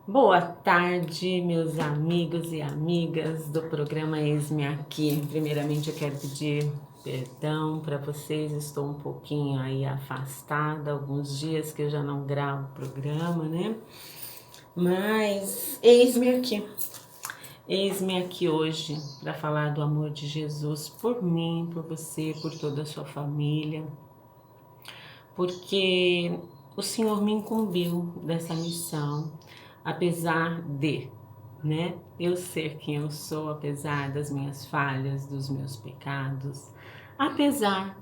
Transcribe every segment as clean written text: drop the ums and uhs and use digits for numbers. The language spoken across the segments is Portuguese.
Boa tarde, meus amigos e amigas do programa Eis-me Aqui. Primeiramente, eu quero pedir perdão para vocês, estou um pouquinho aí afastada, alguns dias que eu já não gravo o programa, né? Mas eis-me aqui. Eis-me aqui hoje para falar do amor de Jesus por mim, por você, por toda a sua família, porque o Senhor me incumbiu dessa missão, apesar de, né, eu ser quem eu sou, apesar das minhas falhas, dos meus pecados, apesar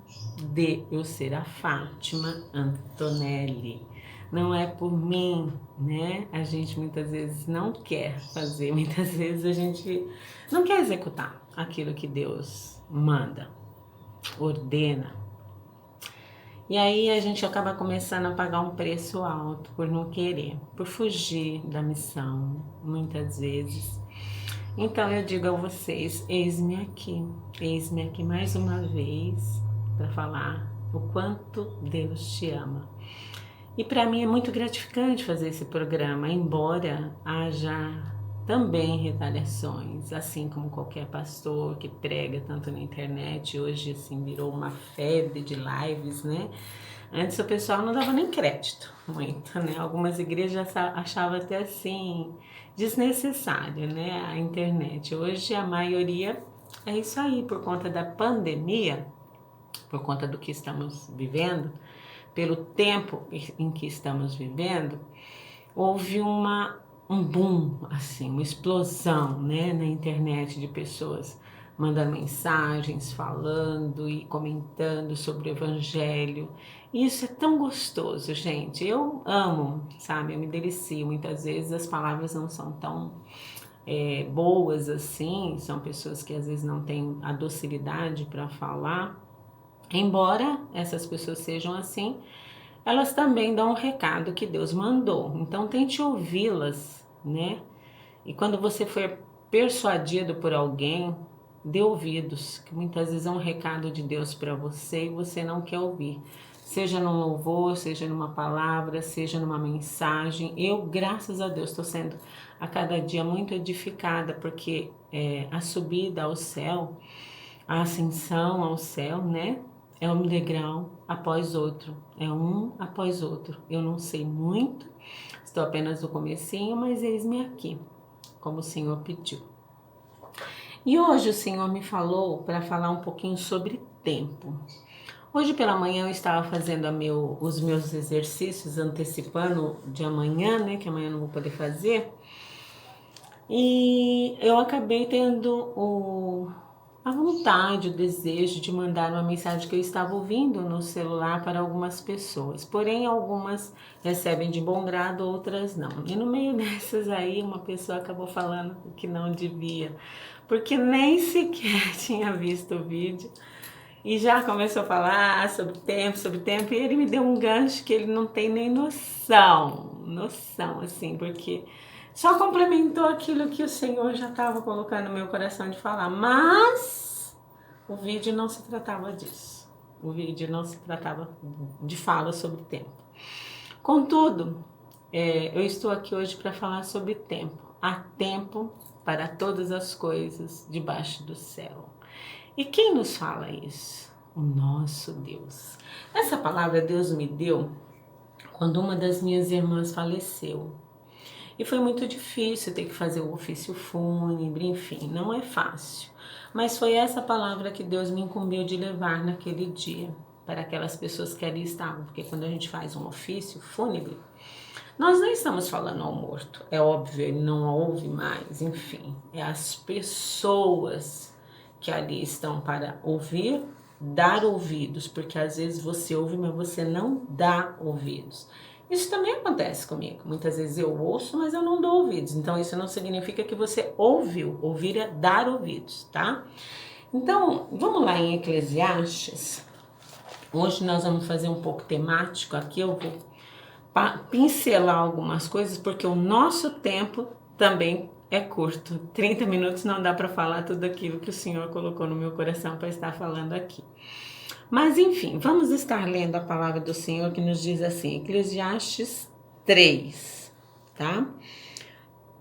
de eu ser a Fátima Antonelli. Não é por mim, né? A gente muitas vezes não quer fazer, muitas vezes a gente não quer executar aquilo que Deus manda, ordena. E aí a gente acaba começando a pagar um preço alto por não querer, por fugir da missão, muitas vezes. Então eu digo a vocês, eis-me aqui mais uma vez para falar o quanto Deus te ama. E para mim é muito gratificante fazer esse programa, embora haja também retaliações, assim como qualquer pastor que prega tanto na internet, hoje assim virou uma febre de lives, né? Antes o pessoal não dava nem crédito muito, né? Algumas igrejas achavam até assim desnecessário, né? A internet. Hoje a maioria é isso aí, por conta da pandemia, por conta do que estamos vivendo, pelo tempo em que estamos vivendo, houve um boom, assim, uma explosão, né, na internet de pessoas mandando mensagens, falando e comentando sobre o evangelho. Isso é tão gostoso, gente. Eu amo, sabe? Eu me delicio. Muitas vezes as palavras não são tão boas assim, são pessoas que às vezes não têm a docilidade para falar. Embora essas pessoas sejam assim, elas também dão um recado que Deus mandou. Então tente ouvi-las, né? E quando você for persuadido por alguém, dê ouvidos, que muitas vezes é um recado de Deus para você e você não quer ouvir. Seja num louvor, seja numa palavra, seja numa mensagem. Eu, graças a Deus, estou sendo a cada dia muito edificada, porque a subida ao céu, a ascensão ao céu, né? É um degrau após outro, é um após outro. Eu não sei muito, estou apenas no comecinho, mas eis-me aqui, como o Senhor pediu. E hoje o Senhor me falou para falar um pouquinho sobre tempo. Hoje pela manhã eu estava fazendo os meus exercícios, antecipando de amanhã, né? Que amanhã eu não vou poder fazer. E eu acabei tendo a vontade, o desejo de mandar uma mensagem que eu estava ouvindo no celular para algumas pessoas. Porém, algumas recebem de bom grado, outras não. E no meio dessas aí, uma pessoa acabou falando que não devia, porque nem sequer tinha visto o vídeo. E já começou a falar sobre tempo, e ele me deu um gancho que ele não tem nem noção, assim, porque só complementou aquilo que o Senhor já estava colocando no meu coração de falar, mas o vídeo não se tratava disso. O vídeo não se tratava de fala sobre tempo. Contudo, eu estou aqui hoje para falar sobre tempo. Há tempo para todas as coisas debaixo do céu. E quem nos fala isso? O nosso Deus. Essa palavra Deus me deu quando uma das minhas irmãs faleceu. E foi muito difícil ter que fazer o ofício fúnebre, enfim, não é fácil. Mas foi essa palavra que Deus me incumbiu de levar naquele dia, para aquelas pessoas que ali estavam, porque quando a gente faz um ofício fúnebre, nós não estamos falando ao morto, é óbvio, ele não ouve mais, enfim, é as pessoas que ali estão para ouvir, dar ouvidos, porque às vezes você ouve, mas você não dá ouvidos. Isso também acontece comigo. Muitas vezes eu ouço, mas eu não dou ouvidos. Então isso não significa que você ouviu. Ouvir é dar ouvidos, tá? Então, vamos lá em Eclesiastes. Hoje nós vamos fazer um pouco temático aqui. Eu vou pincelar algumas coisas, porque o nosso tempo também é curto. 30 minutos não dá para falar tudo aquilo que o Senhor colocou no meu coração para estar falando aqui. Mas enfim, vamos estar lendo a palavra do Senhor que nos diz assim, Eclesiastes 3, tá?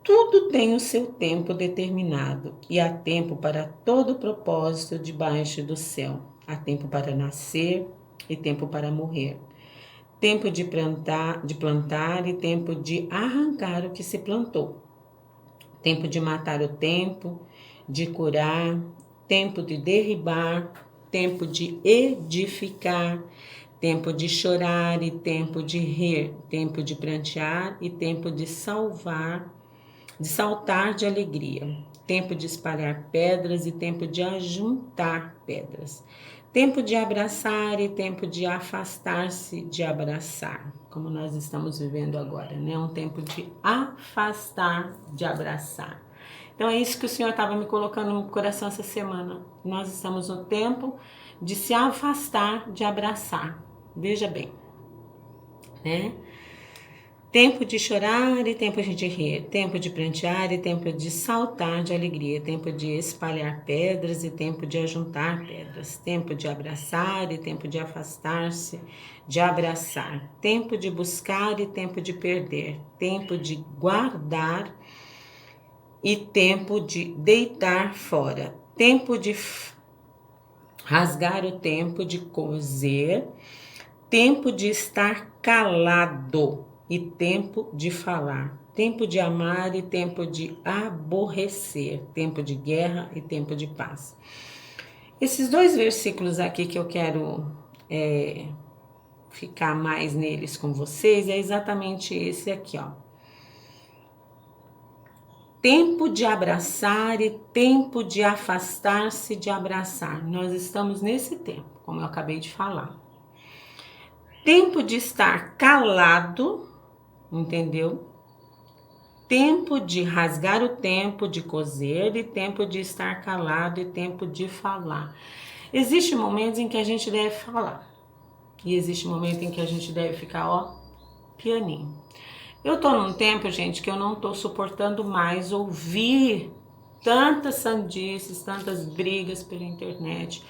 Tudo tem o seu tempo determinado e há tempo para todo propósito debaixo do céu. Há tempo para nascer e tempo para morrer. Tempo de plantar e tempo de arrancar o que se plantou. Tempo de matar o tempo, de curar, tempo de derribar, tempo de edificar, tempo de chorar e tempo de rir, tempo de prantear e tempo de saltar de alegria, tempo de espalhar pedras e tempo de ajuntar pedras, tempo de abraçar e tempo de afastar-se de abraçar, como nós estamos vivendo agora, né? Um tempo de afastar de abraçar. Então é isso que o Senhor estava me colocando no coração essa semana. Nós estamos no tempo de se afastar de abraçar. Veja bem, né? Tempo de chorar e tempo de rir, tempo de prantear e tempo de saltar de alegria, tempo de espalhar pedras e tempo de ajuntar pedras, tempo de abraçar e tempo de afastar-se de abraçar, tempo de buscar e tempo de perder, tempo de guardar e tempo de deitar fora, tempo de rasgar o tempo de coser, tempo de estar calado e tempo de falar, tempo de amar e tempo de aborrecer, tempo de guerra e tempo de paz. Esses dois versículos aqui que eu quero ficar mais neles com vocês é exatamente esse aqui, ó. Tempo de abraçar e tempo de afastar-se de abraçar. Nós estamos nesse tempo, como eu acabei de falar. Tempo de estar calado, entendeu? Tempo de rasgar o tempo, de coser, e tempo de estar calado, e tempo de falar. Existem momentos em que a gente deve falar, e existe momento em que a gente deve ficar, ó, pianinho. Eu tô num tempo, gente, que eu não tô suportando mais ouvir tantas sandices, tantas brigas pela internet,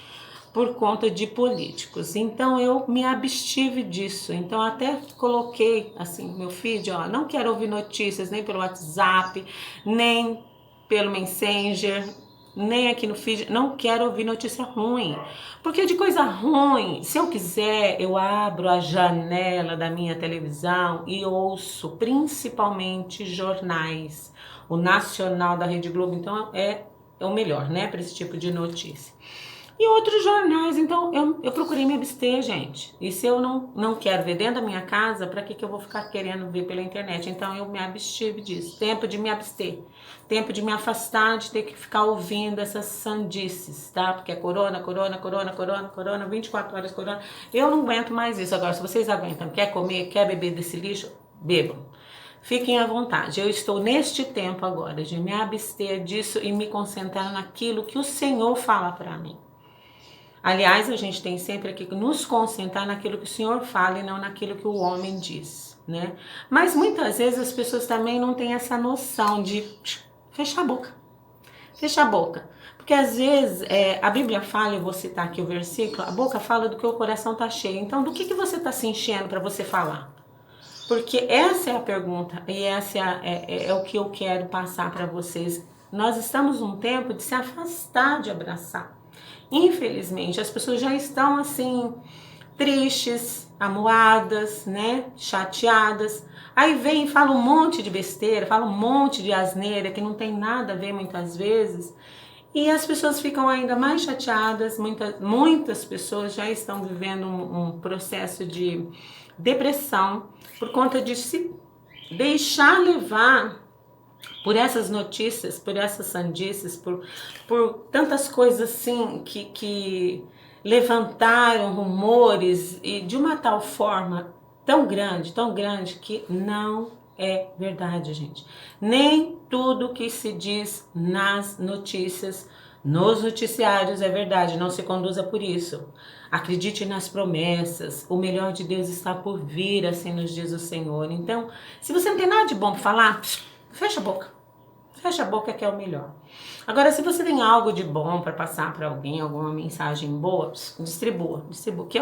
por conta de políticos. Então eu me abstive disso. Então até coloquei assim no meu feed, ó, não quero ouvir notícias nem pelo WhatsApp, nem pelo Messenger, nem aqui no feed, não quero ouvir notícia ruim. Porque de coisa ruim, se eu quiser, eu abro a janela da minha televisão e ouço principalmente jornais. O Nacional da Rede Globo, então é o melhor, né, para esse tipo de notícia. E outros jornais, então eu procurei me abster, gente. E se eu não quero ver dentro da minha casa, para que eu vou ficar querendo ver pela internet? Então eu me abstive disso. Tempo de me abster. Tempo de me afastar de ter que ficar ouvindo essas sandices, tá? Porque é corona, 24 horas corona. Eu não aguento mais isso. Agora, se vocês aguentam, quer comer, quer beber desse lixo, bebam. Fiquem à vontade. Eu estou neste tempo agora de me abster disso e me concentrar naquilo que o Senhor fala para mim. Aliás, a gente tem sempre aqui que nos concentrar naquilo que o Senhor fala e não naquilo que o homem diz, né? Mas muitas vezes as pessoas também não têm essa noção de fechar a boca. Fechar a boca. Porque às vezes a Bíblia fala, eu vou citar aqui o versículo, a boca fala do que o coração está cheio. Então, do que você está se enchendo para você falar? Porque essa é a pergunta e essa é o que eu quero passar para vocês. Nós estamos num tempo de se afastar de abraçar. Infelizmente, as pessoas já estão assim, tristes, amuadas, né, chateadas. Aí vem e fala um monte de besteira, fala um monte de asneira que não tem nada a ver muitas vezes. E as pessoas ficam ainda mais chateadas, muitas pessoas já estão vivendo um processo de depressão por conta de se deixar levar por essas notícias, por essas sandices, por tantas coisas assim que levantaram rumores e de uma tal forma tão grande que não é verdade, gente. Nem tudo que se diz nas notícias, nos noticiários é verdade, não se conduza por isso. Acredite nas promessas, o melhor de Deus está por vir, assim nos diz o Senhor. Então, se você não tem nada de bom para falar, fecha a boca. Fecha a boca que é o melhor. Agora, se você tem algo de bom para passar para alguém, alguma mensagem boa, distribua. Que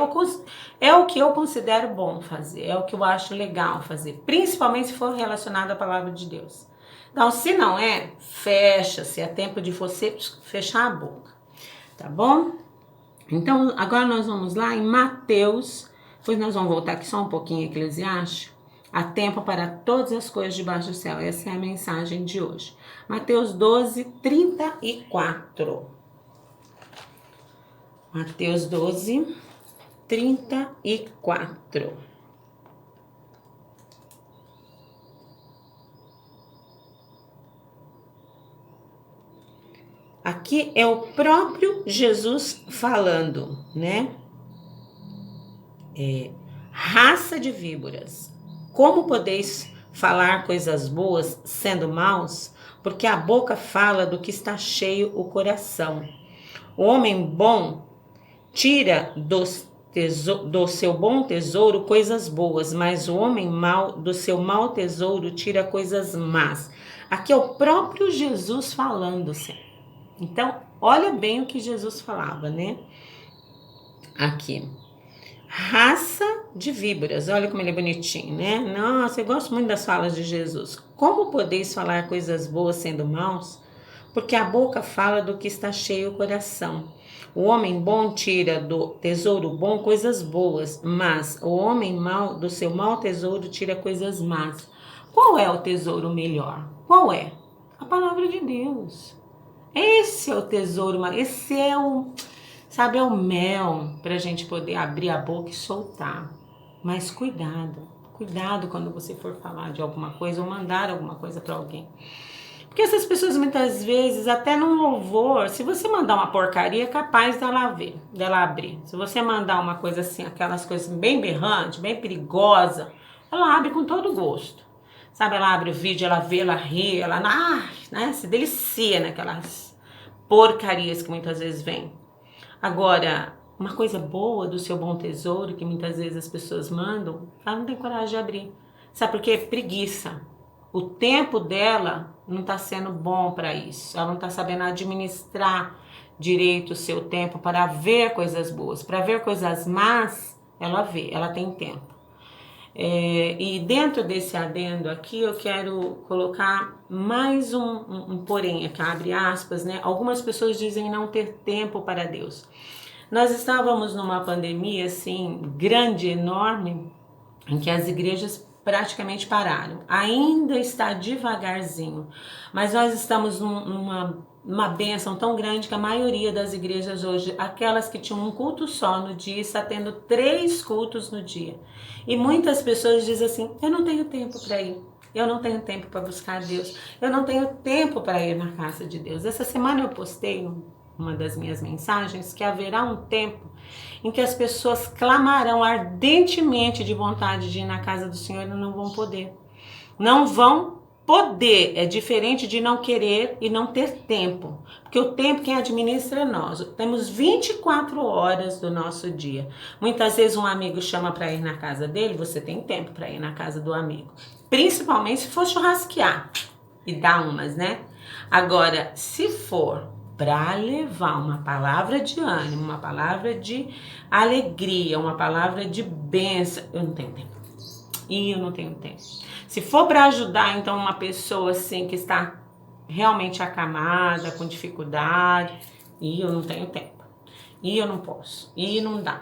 é o que eu considero bom fazer, é o que eu acho legal fazer, principalmente se for relacionado à palavra de Deus. Então, se não é, fecha-se, é tempo de você fechar a boca, tá bom? Então, agora nós vamos lá em Mateus, depois nós vamos voltar aqui só um pouquinho em Eclesiastes. Há tempo para todas as coisas debaixo do céu. Essa é a mensagem de hoje. Mateus 12, 34. Mateus 12, 34. Aqui é o próprio Jesus falando, né? Raça de víboras, como podeis falar coisas boas sendo maus? Porque a boca fala do que está cheio o coração. O homem bom tira do seu bom tesouro coisas boas, mas o homem mau do seu mau tesouro tira coisas más. Aqui é o próprio Jesus falando, Senhor. Então, olha bem o que Jesus falava, né? Aqui. Raça de víboras, olha como ele é bonitinho, né? Nossa, eu gosto muito das falas de Jesus. Como podeis falar coisas boas sendo maus? Porque a boca fala do que está cheio o coração. O homem bom tira do tesouro bom coisas boas, mas o homem mau do seu mau tesouro tira coisas más. Qual é o tesouro melhor? Qual é? A palavra de Deus. Esse é o tesouro, esse é o, sabe, é o mel para a gente poder abrir a boca e soltar. Mas cuidado quando você for falar de alguma coisa ou mandar alguma coisa para alguém. Porque essas pessoas muitas vezes, até num louvor, se você mandar uma porcaria, é capaz dela abrir. Se você mandar uma coisa assim, aquelas coisas bem berrantes, bem perigosa, ela abre com todo gosto. Sabe, ela abre o vídeo, ela vê, ela ri, ela né, se delicia naquelas porcarias que muitas vezes vêm. Agora, uma coisa boa do seu bom tesouro, que muitas vezes as pessoas mandam, ela não tem coragem de abrir. Sabe por quê? Preguiça. O tempo dela não está sendo bom para isso. Ela não está sabendo administrar direito o seu tempo para ver coisas boas. Para ver coisas más, ela vê, ela tem tempo. E dentro desse adendo aqui, eu quero colocar mais um porém, aqui abre aspas, né? Algumas pessoas dizem não ter tempo para Deus. Nós estávamos numa pandemia, assim, grande, enorme, em que as igrejas praticamente pararam. Ainda está devagarzinho, mas nós estamos numa bênção tão grande que a maioria das igrejas hoje, aquelas que tinham um culto só no dia, está tendo 3 cultos no dia. E muitas pessoas dizem assim, eu não tenho tempo para ir. Eu não tenho tempo para buscar Deus. Eu não tenho tempo para ir na casa de Deus. Essa semana eu postei uma das minhas mensagens que haverá um tempo em que as pessoas clamarão ardentemente de vontade de ir na casa do Senhor e não vão poder. Não vão poder, é diferente de não querer e não ter tempo. Porque o tempo quem administra é nós. Temos 24 horas do nosso dia. Muitas vezes um amigo chama para ir na casa dele, você tem tempo para ir na casa do amigo. Principalmente se for churrasquear e dar umas, né? Agora, se for para levar uma palavra de ânimo, uma palavra de alegria, uma palavra de bênção, eu não tenho tempo. E eu não tenho tempo. Se for para ajudar, então, uma pessoa assim que está realmente acamada, com dificuldade, e eu não tenho tempo. E eu não posso. E não dá.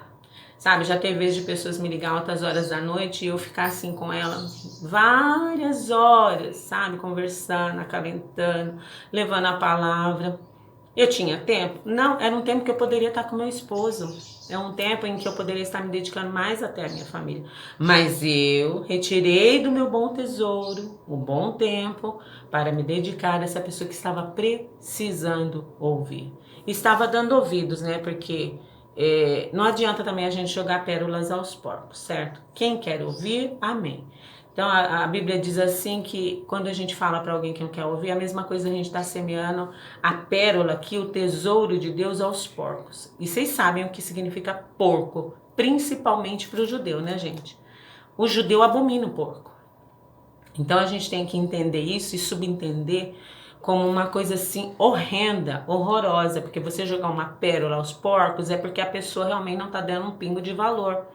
Sabe, já teve vezes de pessoas me ligar altas horas da noite e eu ficar assim com ela várias horas, sabe, conversando, acalentando, levando a palavra. Eu tinha tempo? Não, era um tempo que eu poderia estar com meu esposo. É um tempo em que eu poderia estar me dedicando mais até à minha família. Mas eu retirei do meu bom tesouro o bom tempo para me dedicar a essa pessoa que estava precisando ouvir. Estava dando ouvidos, né? Porque não adianta também a gente jogar pérolas aos porcos, certo? Quem quer ouvir, amém. Então a Bíblia diz assim que quando a gente fala para alguém que não quer ouvir, a mesma coisa a gente está semeando a pérola aqui, o tesouro de Deus aos porcos. E vocês sabem o que significa porco, principalmente para o judeu, né, gente? O judeu abomina o porco. Então a gente tem que entender isso e subentender como uma coisa assim horrenda, horrorosa, porque você jogar uma pérola aos porcos é porque a pessoa realmente não está dando um pingo de valor.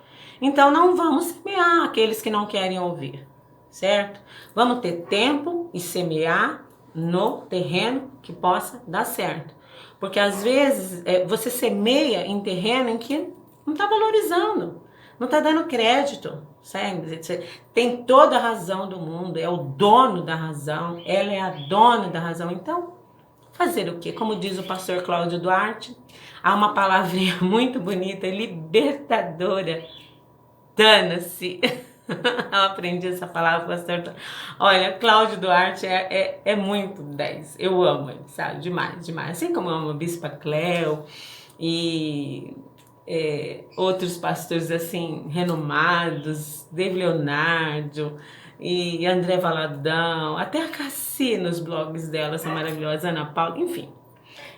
Então não vamos semear aqueles que não querem ouvir. certo? Vamos ter tempo e semear no terreno que possa dar certo. Porque às vezes você semeia em terreno em que não está valorizando, não está dando crédito, sabe? Você tem toda a razão do mundo, é o dono da razão, ela é a dona da razão. Então, fazer o quê? Como diz o pastor Cláudio Duarte, há uma palavrinha muito bonita, libertadora. Dana-se. Eu aprendi essa palavra, pastor. Olha, Cláudio Duarte é muito 10. Eu amo ele, sabe? Demais, demais. Assim como eu amo a Bispa Cleo e outros pastores assim, renomados, David Leonardo e André Valadão, até a Cassi nos blogs dela são maravilhosas, Ana Paula, enfim.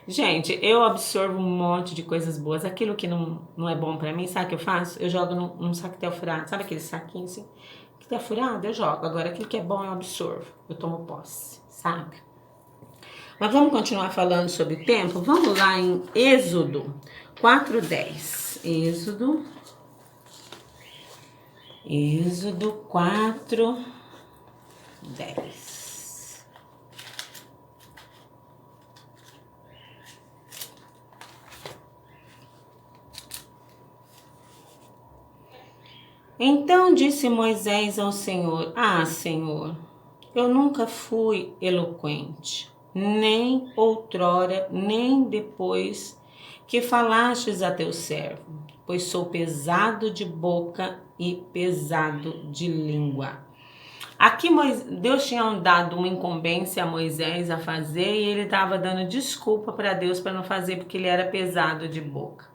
Gente, eu absorvo um monte de coisas boas. Aquilo que não é bom pra mim, sabe o que eu faço? Eu jogo num saquetel furado. Sabe aquele saquinho assim? Que tá furado, eu jogo. Agora, aquilo que é bom, eu absorvo. Eu tomo posse, sabe? Mas vamos continuar falando sobre o tempo? Vamos lá em Êxodo 4:10. Êxodo 4:10. Então disse Moisés ao Senhor: Ah, Senhor, eu nunca fui eloquente, nem outrora, nem depois que falastes a teu servo, pois sou pesado de boca e pesado de língua. Aqui Deus tinha dado uma incumbência a Moisés a fazer e ele estava dando desculpa para Deus para não fazer porque ele era pesado de boca.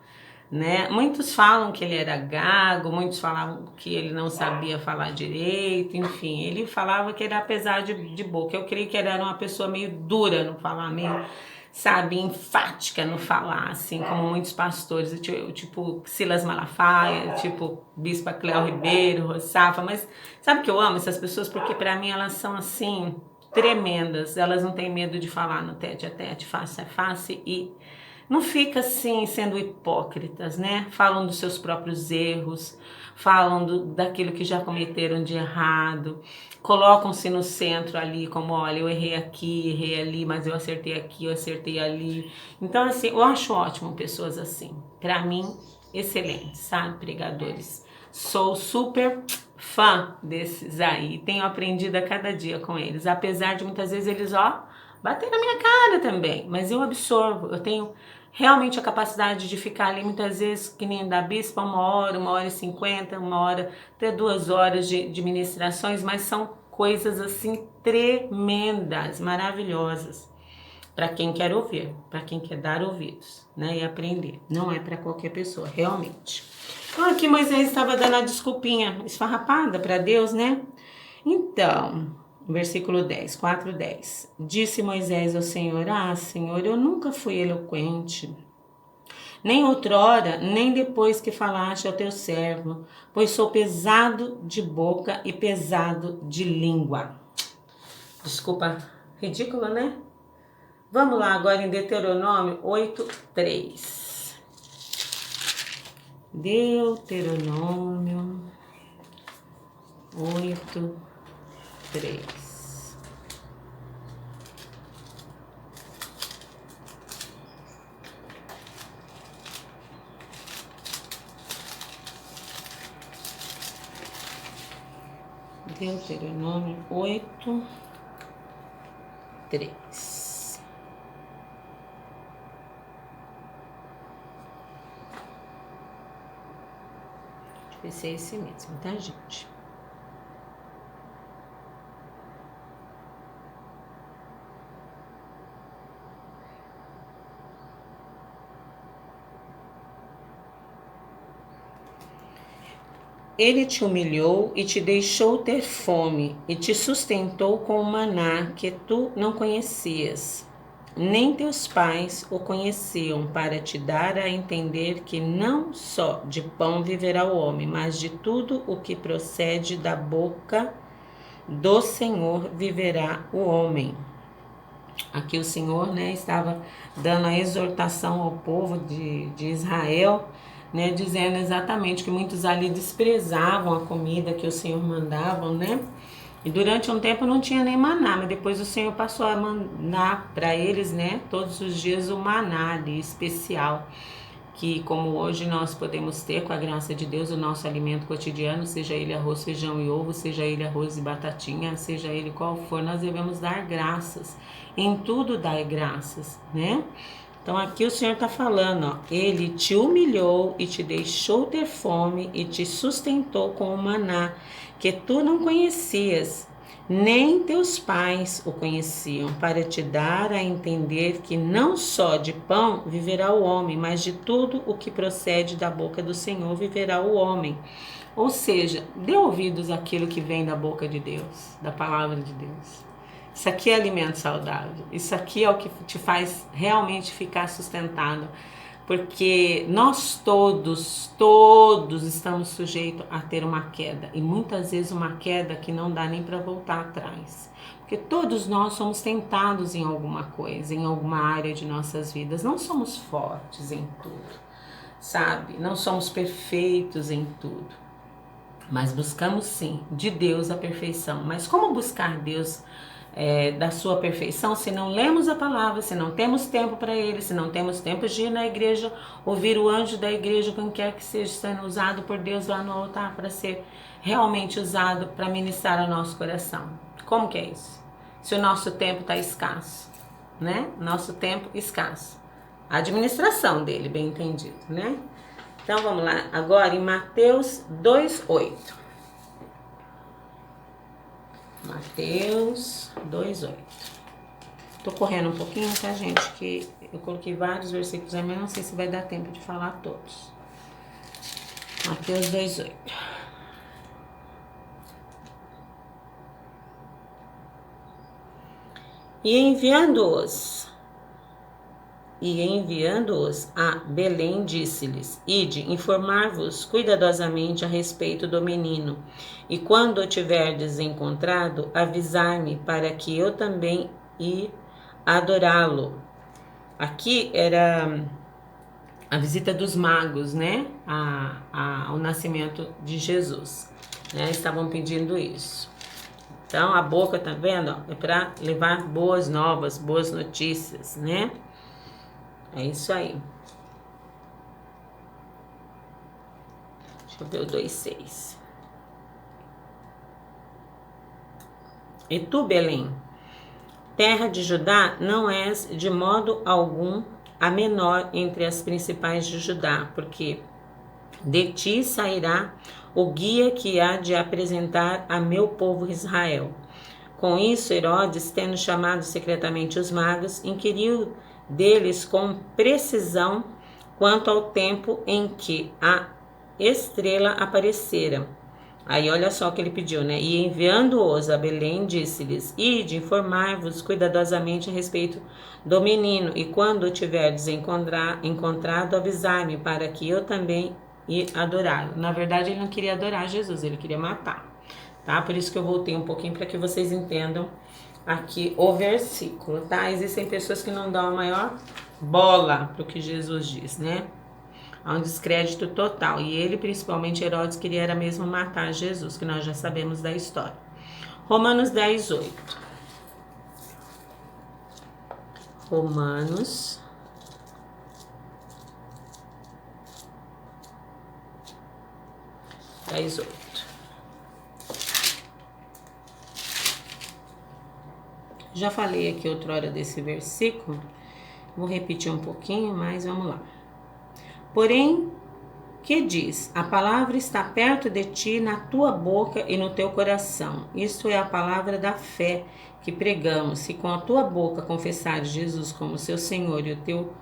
Né? Muitos falam que ele era gago, muitos falavam que ele não sabia falar direito, enfim, ele falava que era apesar de boca. Eu creio que ele era uma pessoa meio dura no falar, meio, sabe, enfática no falar, assim, como muitos pastores, tipo Silas Malafaia, tipo Bispa Cléo Ribeiro, Roçafa, mas sabe que eu amo essas pessoas porque para mim elas são assim, tremendas, elas não têm medo de falar no tete a tete, face a face e não fica assim sendo hipócritas, né? Falam dos seus próprios erros, falam daquilo que já cometeram de errado, colocam-se no centro ali como, olha, eu errei aqui, errei ali, mas eu acertei aqui, eu acertei ali. Então, assim, eu acho ótimo pessoas assim. Para mim, excelente, sabe, pregadores? Sou super fã desses aí, tenho aprendido a cada dia com eles, apesar de muitas vezes eles, bater na minha cara também, mas eu absorvo, eu tenho realmente a capacidade de ficar ali muitas vezes, que nem da bispa, 1 hora, 1 hora e 50, 1 hora, até 2 horas de ministrações, mas são coisas assim tremendas, maravilhosas, para quem quer ouvir, para quem quer dar ouvidos, né, e aprender. Não é para qualquer pessoa, realmente. Então aqui Moisés estava dando a desculpinha esfarrapada para Deus, né? Então, versículo 10, 4:10. Disse Moisés ao Senhor: Ah, Senhor, eu nunca fui eloquente, nem outrora, nem depois que falaste ao teu servo, pois sou pesado de boca e pesado de língua. Desculpa, ridículo, né? Vamos lá agora em Deuteronômio 8:3. Deuteronômio 8:3. Deuteronômio 8:3. Deixa eu ver se é esse mesmo, tá, gente? Ele te humilhou e te deixou ter fome, e te sustentou com o maná que tu não conhecias, nem teus pais o conheciam, para te dar a entender que não só de pão viverá o homem, mas de tudo o que procede da boca do Senhor viverá o homem. Aqui o Senhor, né, estava dando a exortação ao povo de Israel, né, dizendo exatamente que muitos ali desprezavam a comida que o Senhor mandava, né, E durante um tempo não tinha nem maná, mas depois o Senhor passou a mandar para eles, né, todos os dias o maná ali especial, que como hoje nós podemos ter com a graça de Deus o nosso alimento cotidiano, seja ele arroz, feijão e ovo, seja ele arroz e batatinha, seja ele qual for, nós devemos dar graças. Em tudo dar graças, né? Então aqui o Senhor está falando, ó, ele te humilhou e te deixou ter fome e te sustentou com o maná que tu não conhecias, nem teus pais o conheciam, para te dar a entender que não só de pão viverá o homem, mas de tudo o que procede da boca do Senhor viverá o homem. Ou seja, dê ouvidos àquilo que vem da boca de Deus, da palavra de Deus. Isso aqui é alimento saudável. Isso aqui é o que te faz realmente ficar sustentado. Porque nós todos estamos sujeitos a ter uma queda. E muitas vezes uma queda que não dá nem para voltar atrás. Porque todos nós somos tentados em alguma coisa, em alguma área de nossas vidas. Não somos fortes em tudo, sabe? Não somos perfeitos em tudo. Mas buscamos sim, de Deus a perfeição. Mas como buscar Deus da sua perfeição se não lemos a palavra, se não temos tempo para ele, se não temos tempo de ir na igreja, ouvir o anjo da igreja, quem quer que seja sendo usado por Deus lá no altar para ser realmente usado para ministrar ao nosso coração? Como que é isso? Se o nosso tempo está escasso, né? Nosso tempo escasso. A administração dele, bem entendido, né? Então vamos lá, agora em Mateus 2:8. Mateus 2:8. Tô correndo um pouquinho, tá, gente? Que eu coloquei vários versículos aí, mas não sei se vai dar tempo de falar todos. Mateus 2:8. E enviando-os a Belém, disse-lhes: Ide, informar-vos cuidadosamente a respeito do menino, e quando o tiverdes encontrado, avisai-me, para que eu também ir adorá-lo. Aqui era a visita dos magos, né? Ao nascimento de Jesus, né? Estavam pedindo isso. Então a boca, tá vendo? É para levar boas novas, boas notícias, né? É isso aí. Deixa eu ver o 2:6. E tu, Belém, terra de Judá, não és de modo algum a menor entre as principais de Judá, porque de ti sairá o guia que há de apresentar a meu povo Israel. Com isso, Herodes, tendo chamado secretamente os magos, inquiriu deles com precisão quanto ao tempo em que a estrela aparecera. Aí olha só o que ele pediu, né? E enviando-os a Belém, disse-lhes: Ide, informar-vos cuidadosamente a respeito do menino, e quando o tiverdes encontrado, avisai-me, para que eu também ir adorá-lo. Na verdade, ele não queria adorar Jesus, ele queria matar, tá? Por isso que eu voltei um pouquinho para que vocês entendam aqui o versículo, tá? Existem pessoas que não dão a maior bola para o que Jesus diz, né? Há um descrédito total. E ele, principalmente Herodes, queria era mesmo matar Jesus, que nós já sabemos da história. Romanos 10:8. Romanos 10:8. Já falei aqui outrora desse versículo, vou repetir um pouquinho, mas vamos lá. Porém, que diz? A palavra está perto de ti, na tua boca e no teu coração. Isto é a palavra da fé que pregamos. Se com a tua boca confessares Jesus como seu Senhor e o teu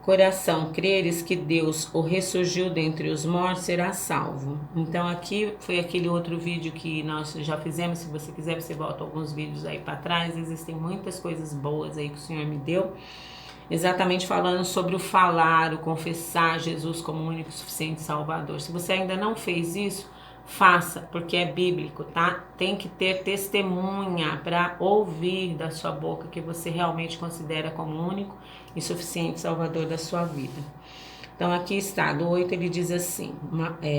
coração creres que Deus o ressurgiu dentre os mortos, será salvo. Então aqui foi aquele outro vídeo que nós já fizemos. Se você quiser, você volta alguns vídeos aí para trás. Existem muitas coisas boas aí que o Senhor me deu, exatamente falando sobre o falar, o confessar Jesus como único e suficiente Salvador. Se você ainda não fez isso, faça, porque é bíblico, tá? Tem que ter testemunha para ouvir da sua boca que você realmente considera como único e suficiente Salvador da sua vida. Então aqui está, do 8 ele diz assim,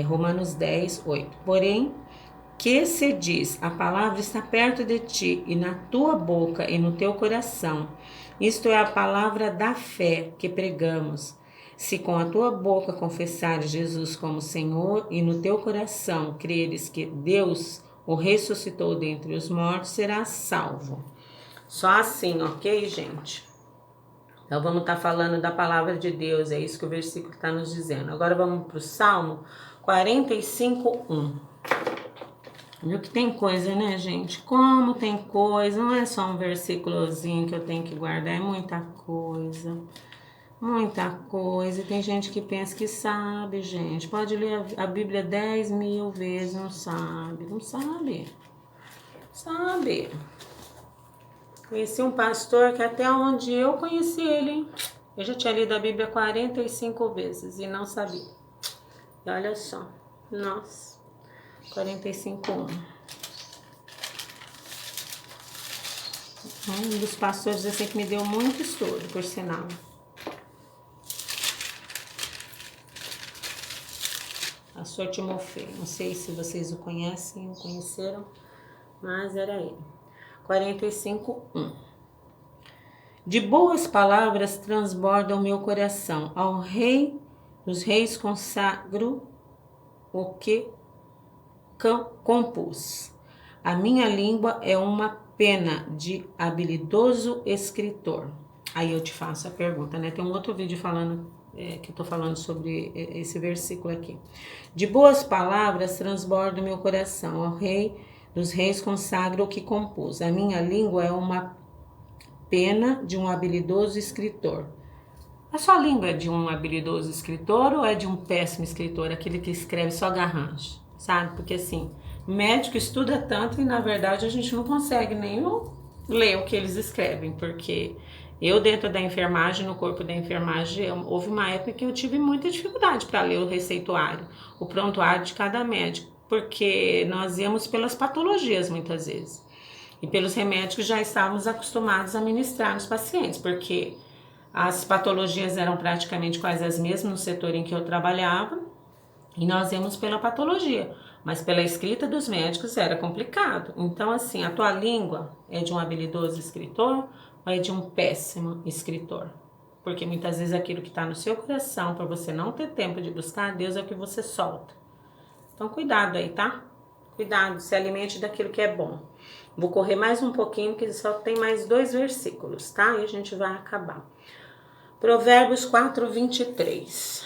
Romanos 10:8. Porém, que se diz, a palavra está perto de ti, e na tua boca e no teu coração. Isto é a palavra da fé que pregamos. Se com a tua boca confessares Jesus como Senhor e no teu coração creres que Deus o ressuscitou dentre os mortos, serás salvo. Só assim, ok, gente? Então vamos estar falando da palavra de Deus, é isso que o versículo está nos dizendo. Agora vamos para o Salmo 45:1. Viu que tem coisa, né, gente? Como tem coisa, não é só um versículozinho que eu tenho que guardar, é muita coisa. Muita coisa. E tem gente que pensa que sabe, gente. Pode ler a Bíblia 10.000 vezes, não sabe. Não sabe. Sabe. Conheci um pastor que até onde eu conheci ele, hein? Eu já tinha lido a Bíblia 45 vezes e não sabia. E olha só. Nossa. 45:1. Um dos pastores assim que me deu muito estudo, por sinal. Pastor Timofeu. Não sei se vocês o conhecem ou conheceram, mas era ele. 45:1. De boas palavras transborda o meu coração. Ao rei dos reis consagro o que compus. A minha língua é uma pena de habilidoso escritor. Aí eu te faço a pergunta, né? Tem um outro vídeo falando, que eu tô falando sobre esse versículo aqui. De boas palavras transborda o meu coração. Ao rei dos reis consagro o que compus. A minha língua é uma pena de um habilidoso escritor. A sua língua é de um habilidoso escritor ou é de um péssimo escritor? Aquele que escreve só garrancho, sabe? Porque assim, médico estuda tanto e na verdade a gente não consegue nem ler o que eles escrevem, porque eu dentro da enfermagem, no corpo da enfermagem, houve uma época que eu tive muita dificuldade para ler o receituário, o prontuário de cada médico, porque nós íamos pelas patologias muitas vezes e pelos remédios que já estávamos acostumados a ministrar nos pacientes, porque as patologias eram praticamente quase as mesmas no setor em que eu trabalhava e nós íamos pela patologia, mas pela escrita dos médicos era complicado. Então, assim, a tua língua é de um habilidoso escritor ou é de um péssimo escritor? Porque muitas vezes aquilo que está no seu coração, por você não ter tempo de buscar a Deus, é o que você solta. Então, cuidado aí, tá? Cuidado, se alimente daquilo que é bom. Vou correr mais um pouquinho, porque só tem mais 2 versículos, tá? E a gente vai acabar. Provérbios 4:23.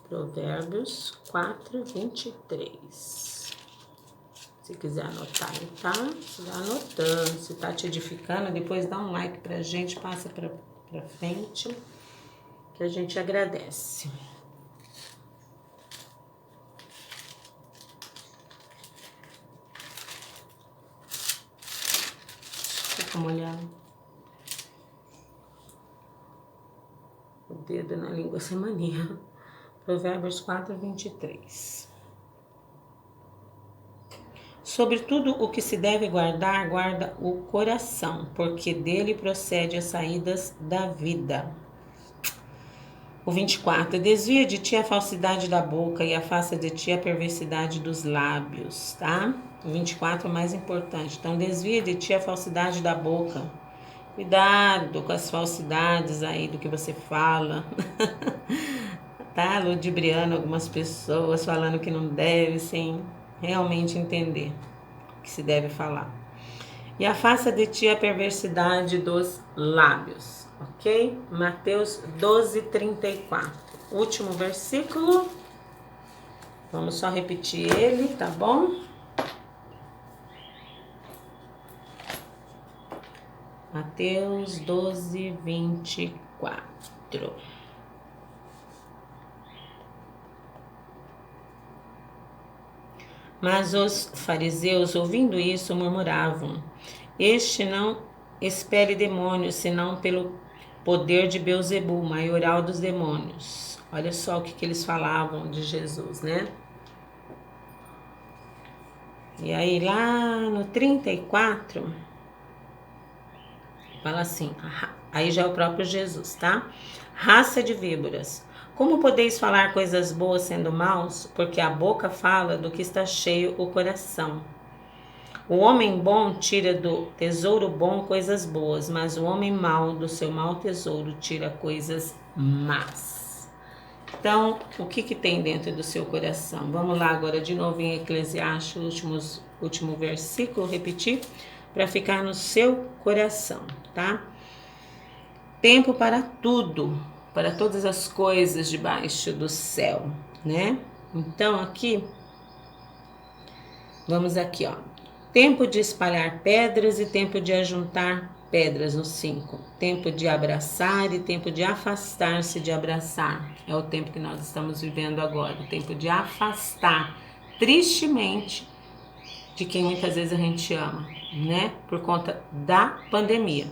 Provérbios 4:23. Se quiser anotar aí, tá? Vai anotando. Se tá te edificando, depois dá um like pra gente, passa pra frente, que a gente agradece. Deixa eu molhar o dedo na língua sem mania. Provérbios 4:23. Sobre tudo o que se deve guardar, guarda o coração, porque dele procede as saídas da vida. O 24. Desvia de ti a falsidade da boca e afasta de ti a perversidade dos lábios, tá? O 24 é o mais importante. Então, desvia de ti a falsidade da boca. Cuidado com as falsidades aí do que você fala. Tá ludibriando algumas pessoas, falando que não deve, sem realmente entender o que se deve falar. E afasta de ti a perversidade dos lábios, ok? Mateus 12:34. Último versículo. Vamos só repetir ele, tá bom? Mateus 12:24. Mas os fariseus, ouvindo isso, murmuravam: Este não expele demônios, senão pelo poder de Beelzebul, maioral dos demônios. Olha só o que eles falavam de Jesus, né? E aí lá no 34, fala assim, aí já é o próprio Jesus, tá? Raça de víboras, Como podeis falar coisas boas sendo maus? Porque a boca fala do que está cheio o coração. O homem bom tira do tesouro bom coisas boas, mas o homem mau do seu mau tesouro tira coisas más. Então, o que tem dentro do seu coração? Vamos lá agora de novo em Eclesiastes, último versículo, repetir, para ficar no seu coração, tá? Tempo para tudo, para todas as coisas debaixo do céu, né? Então, aqui, vamos aqui, ó. Tempo de espalhar pedras e tempo de ajuntar pedras, no 5. Tempo de abraçar e tempo de afastar-se de abraçar. É o tempo que nós estamos vivendo agora. O tempo de afastar, tristemente, de quem muitas vezes a gente ama, né? Por conta da pandemia.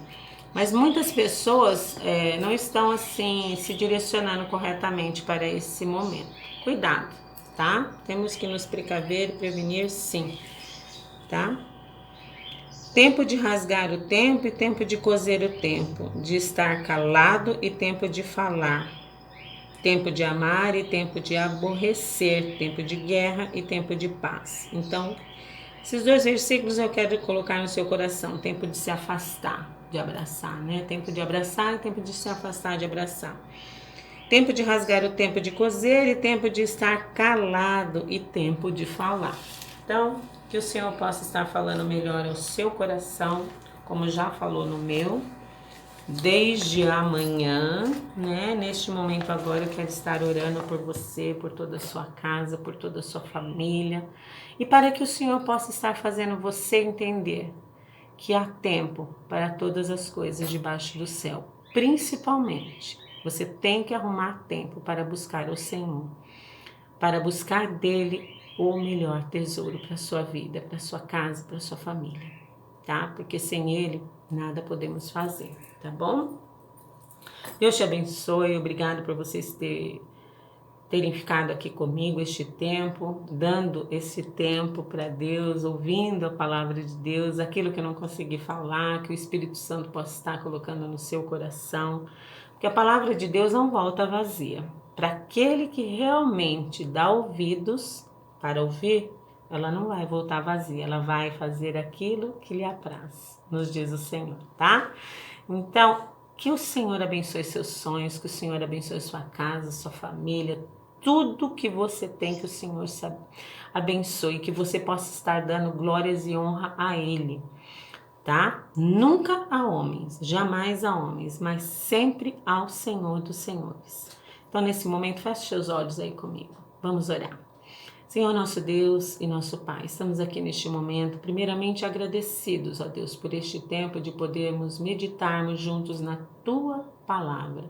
Mas muitas pessoas não estão, assim, se direcionando corretamente para esse momento. Cuidado, tá? Temos que nos precaver e prevenir, sim. Tá? Tempo de rasgar o tempo e tempo de coser o tempo, de estar calado e tempo de falar, tempo de amar e tempo de aborrecer, tempo de guerra e tempo de paz. Então, esses 2 versículos eu quero colocar no seu coração, tempo de se afastar, de abraçar, né? Tempo de abraçar e tempo de se afastar, de abraçar. Tempo de rasgar o tempo de coser e tempo de estar calado e tempo de falar. Então, que o Senhor possa estar falando melhor ao seu coração, como já falou no meu, desde amanhã, né? Neste momento agora eu quero estar orando por você, por toda a sua casa, por toda a sua família, e para que o Senhor possa estar fazendo você entender que há tempo para todas as coisas debaixo do céu. Principalmente, você tem que arrumar tempo para buscar o Senhor, para buscar dele o melhor tesouro para a sua vida, para a sua casa, para a sua família, tá? Porque sem ele, nada podemos fazer, tá bom? Deus te abençoe, obrigado por vocês terem ficado aqui comigo este tempo, dando esse tempo para Deus, ouvindo a palavra de Deus, aquilo que eu não consegui falar, que o Espírito Santo possa estar colocando no seu coração, porque a palavra de Deus não volta vazia. Para aquele que realmente dá ouvidos para ouvir, ela não vai voltar vazia, ela vai fazer aquilo que lhe apraz, nos diz o Senhor, tá? Então, que o Senhor abençoe seus sonhos, que o Senhor abençoe sua casa, sua família, tudo que você tem, que o Senhor abençoe, que você possa estar dando glórias e honra a Ele, tá? Nunca a homens, jamais a homens, mas sempre ao Senhor dos Senhores. Então, nesse momento, feche seus olhos aí comigo. Vamos orar. Senhor, nosso Deus e nosso Pai, estamos aqui neste momento, primeiramente agradecidos, ó Deus, por este tempo de podermos meditarmos juntos na Tua Palavra.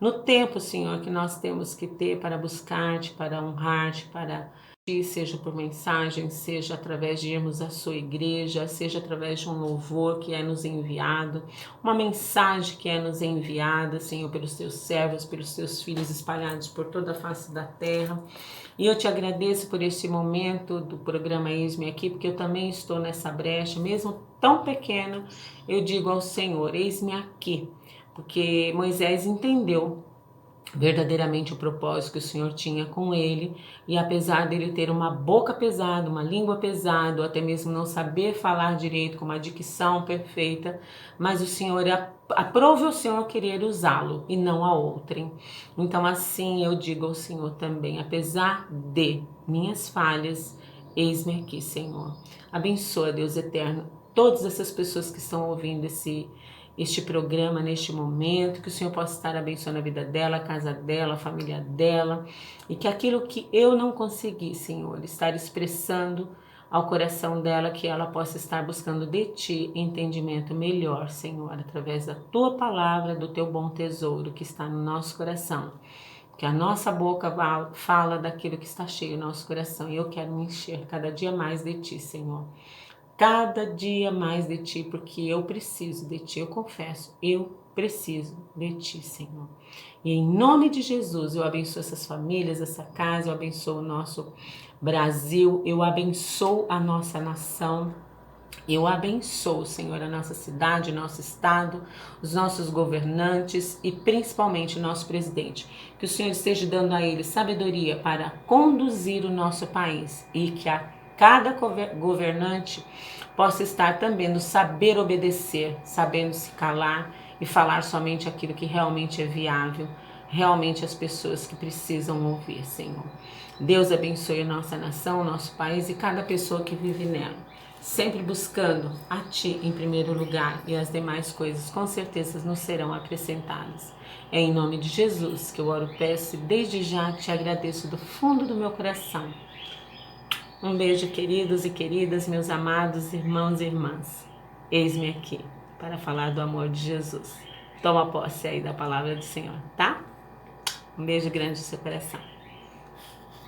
No tempo, Senhor, que nós temos que ter para buscar-te, para honrar-te, para ti, seja por mensagem, seja através de irmos à sua igreja, seja através de um louvor que é nos enviado, uma mensagem que é nos enviada, Senhor, pelos teus servos, pelos teus filhos espalhados por toda a face da terra. E eu te agradeço por esse momento do programa Eis-me Aqui, porque eu também estou nessa brecha, mesmo tão pequeno, eu digo ao Senhor, eis-me aqui, porque Moisés entendeu verdadeiramente o propósito que o Senhor tinha com ele, e apesar dele ter uma boca pesada, uma língua pesada, ou até mesmo não saber falar direito, com uma dicção perfeita, mas o Senhor aprove o Senhor querer usá-lo e não a outrem. Então assim eu digo ao Senhor também, apesar de minhas falhas, eis-me aqui, Senhor. Abençoa, Deus eterno, todas essas pessoas que estão ouvindo este programa neste momento, que o Senhor possa estar abençoando a vida dela, a casa dela, a família dela, e que aquilo que eu não consegui, Senhor, estar expressando ao coração dela, que ela possa estar buscando de Ti entendimento melhor, Senhor, através da Tua palavra, do Teu bom tesouro que está no nosso coração. Que a nossa boca fala daquilo que está cheio no nosso coração, e eu quero me encher cada dia mais de Ti, Senhor. Cada dia mais de Ti, porque eu preciso de Ti, eu confesso, eu preciso de Ti, Senhor. E em nome de Jesus, eu abençoo essas famílias, essa casa, eu abençoo o nosso Brasil, eu abençoo a nossa nação, Eu abençoo, Senhor, a nossa cidade, nosso estado, os nossos governantes e principalmente o nosso presidente. Que o Senhor esteja dando a ele sabedoria para conduzir o nosso país e que a cada governante possa estar também no saber obedecer, sabendo se calar e falar somente aquilo que realmente é viável, realmente as pessoas que precisam ouvir, Senhor. Deus abençoe a nossa nação, o nosso país e cada pessoa que vive nela, sempre buscando a Ti em primeiro lugar, e as demais coisas com certeza nos serão acrescentadas. É em nome de Jesus que eu oro, peço e desde já te agradeço do fundo do meu coração. Um beijo, queridos e queridas, meus amados irmãos e irmãs. Eis-me aqui para falar do amor de Jesus. Toma posse aí da palavra do Senhor, tá? Um beijo grande no seu coração.